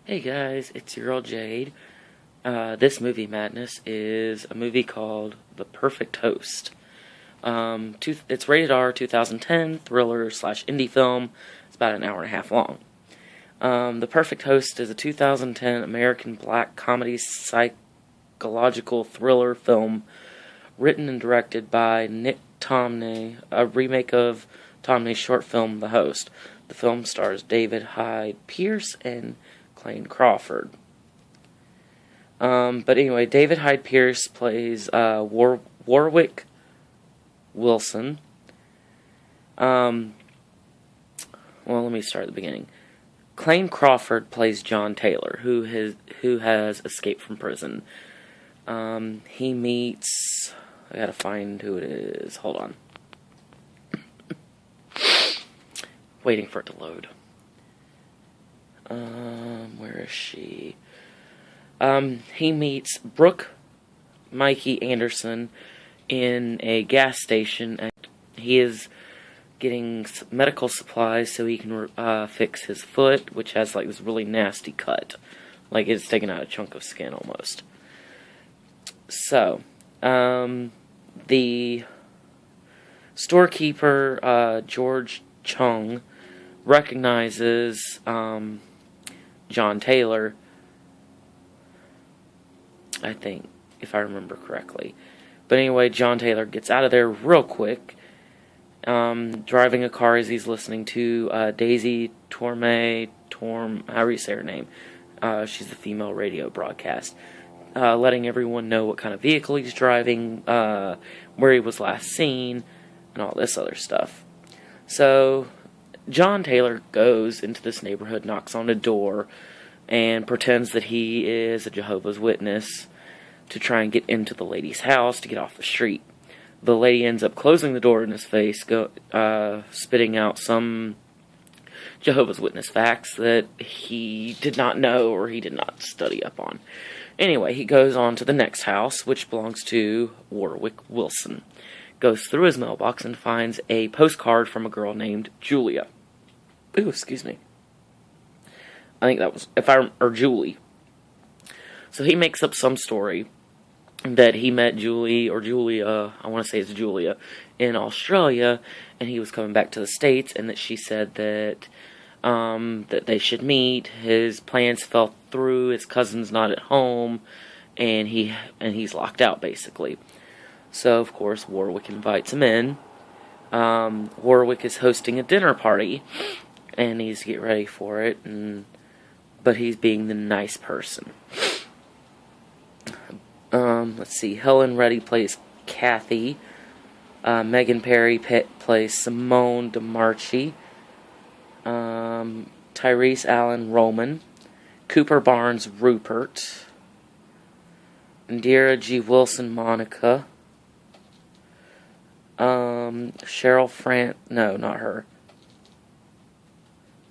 Hey guys, it's your girl Jade. This movie madness is a movie called The Perfect Host. It's rated R, 2010, thriller / indie film. It's about an hour and a half long. The Perfect Host is a 2010 American black comedy psychological thriller film written and directed by Nick Tomney, a remake of Tomney's short film The Host. The film stars David Hyde Pierce and Clayne Crawford. But anyway, David Hyde Pierce plays Warwick Wilson. Well, let me start at the beginning. Clayne Crawford plays John Taylor, who has escaped from prison. He meets... I gotta find who it is. Hold on. Waiting for it to load. Where is she? He meets Brooke Mikey Anderson in a gas station, and he is getting medical supplies so he can fix his foot, which has like this really nasty cut, like it's taken out a chunk of skin almost. So, the storekeeper, George Chung, recognizes John Taylor, I think, if I remember correctly. But anyway, John Taylor gets out of there real quick, driving a car as he's listening to Daisy Torme, however you say her name. She's the female radio broadcast, letting everyone know what kind of vehicle he's driving, where he was last seen, and all this other stuff. So John Taylor goes into this neighborhood, knocks on a door, and pretends that he is a Jehovah's Witness to try and get into the lady's house to get off the street. The lady ends up closing the door in his face, spitting out some Jehovah's Witness facts that he did not know or he did not study up on. Anyway, he goes on to the next house, which belongs to Warwick Wilson. Goes through his mailbox and finds a postcard from a girl named Julia. Ooh, excuse me. I think that was, or Julie. So he makes up some story that he met Julie, or Julia, I want to say it's Julia, in Australia, and he was coming back to the States, and that she said that that they should meet. His plans fell through, his cousin's not at home, and he's locked out, basically. So, of course, Warwick invites him in. Warwick is hosting a dinner party, and he's getting ready for it, but he's being the nice person. Let's see. Helen Reddy plays Kathy. Megan Perry plays Simone DeMarchi. Tyrese Allen Roman. Cooper Barnes Rupert. Indira G. Wilson Monica. No, not her.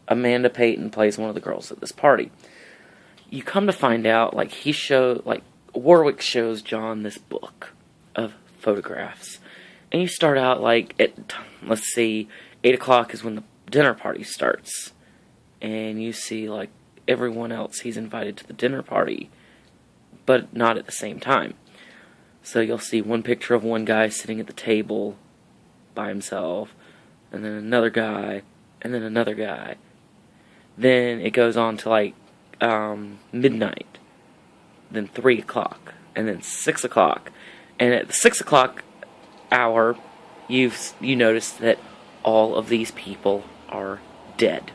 Amanda Payton plays one of the girls at this party. You come to find out, Warwick shows John this book of photographs. And you start out, let's see, 8 o'clock is when the dinner party starts. And you see, everyone else he's invited to the dinner party, but not at the same time. So you'll see one picture of one guy sitting at the table by himself, and then another guy, and then another guy. Then it goes on to midnight, then 3 o'clock, and then 6 o'clock. And at the 6 o'clock hour, you notice that all of these people are dead.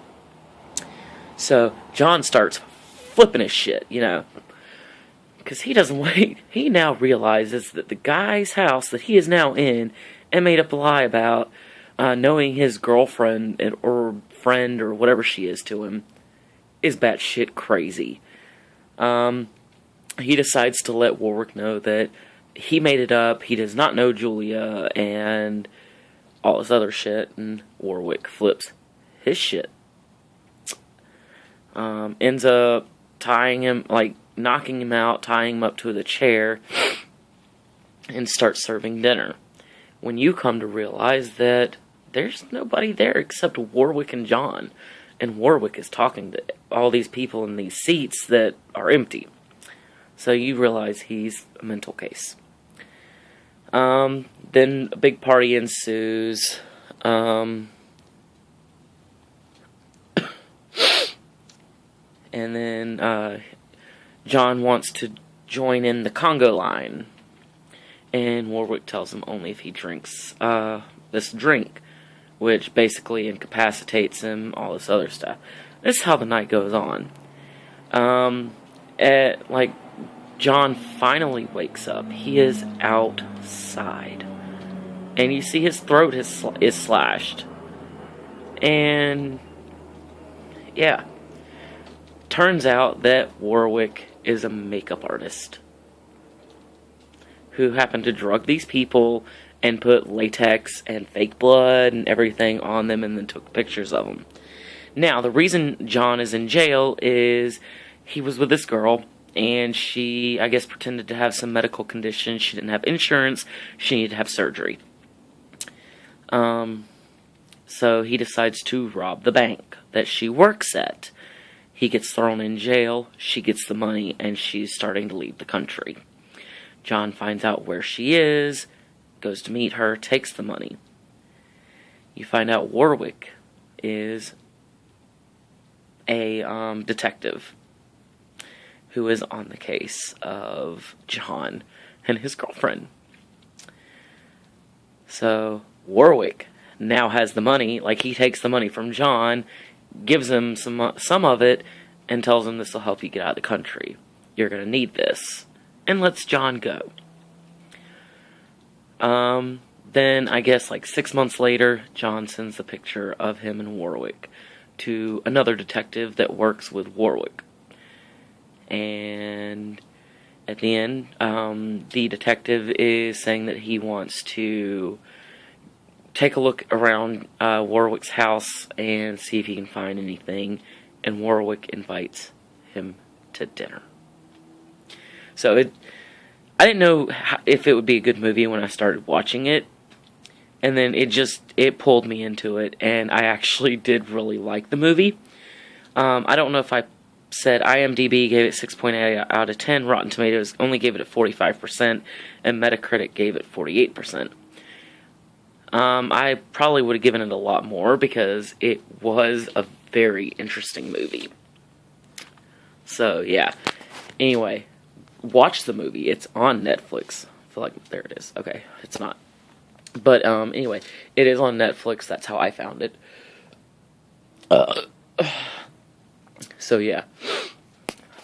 So John starts flipping his shit, because he doesn't wait. He now realizes that the guy's house that he is now in and made up a lie about knowing his girlfriend or friend or whatever she is to him is batshit crazy. He decides to let Warwick know that he made it up, he does not know Julia, and all this other shit, and Warwick flips his shit. Ends up tying him, knocking him out, tying him up to the chair, and starts serving dinner. When you come to realize that there's nobody there except Warwick and John, and Warwick is talking to all these people in these seats that are empty. So you realize he's a mental case. Then a big party ensues. And then John wants to join in the Congo line. And Warwick tells him only if he drinks this drink, which basically incapacitates him, all this other stuff. This is how the night goes on. John finally wakes up. He is outside. And you see his throat is slashed. And, yeah. Turns out that Warwick is a makeup artist who happened to drug these people and put latex and fake blood and everything on them and then took pictures of them. Now, the reason John is in jail is he was with this girl, and she, I guess, pretended to have some medical condition. She didn't have insurance. She needed to have surgery. So he decides to rob the bank that she works at. He gets thrown in jail, she gets the money, and she's starting to leave the country. John finds out where she is, goes to meet her, takes the money. You find out Warwick is a detective who is on the case of John and his girlfriend. So Warwick now has the money. Like, he takes the money from John, gives him some of it, and tells him this will help you get out of the country. You're going to need this. And lets John go. Then, I guess, 6 months later, John sends a picture of him and Warwick to another detective that works with Warwick. And at the end, the detective is saying that he wants to take a look around Warwick's house and see if he can find anything. And Warwick invites him to dinner. So I didn't know if it would be a good movie when I started watching it. And then it pulled me into it, and I actually did really like the movie. I don't know if I said IMDb gave it 6.8 out of 10, Rotten Tomatoes only gave it a 45%, and Metacritic gave it 48%. I probably would have given it a lot more because it was a very interesting movie. So, yeah. Anyway, watch the movie. It's on Netflix. I feel like, there it is. Okay, it's not. But, anyway, it is on Netflix. That's how I found it. So, yeah.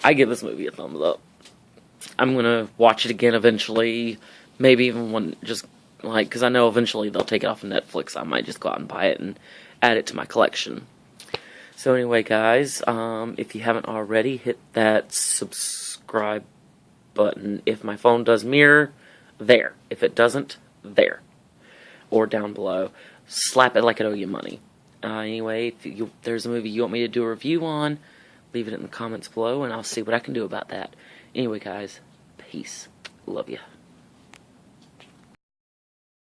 I give this movie a thumbs up. I'm gonna watch it again eventually. Maybe even when, because I know eventually they'll take it off of Netflix. I might just go out and buy it and add it to my collection. So, anyway, guys, if you haven't already, hit that subscribe button. If my phone does mirror, there. If it doesn't, there. Or down below. Slap it like it owe you money. Anyway, if there's a movie you want me to do a review on, leave it in the comments below, and I'll see what I can do about that. Anyway, guys, peace. Love ya.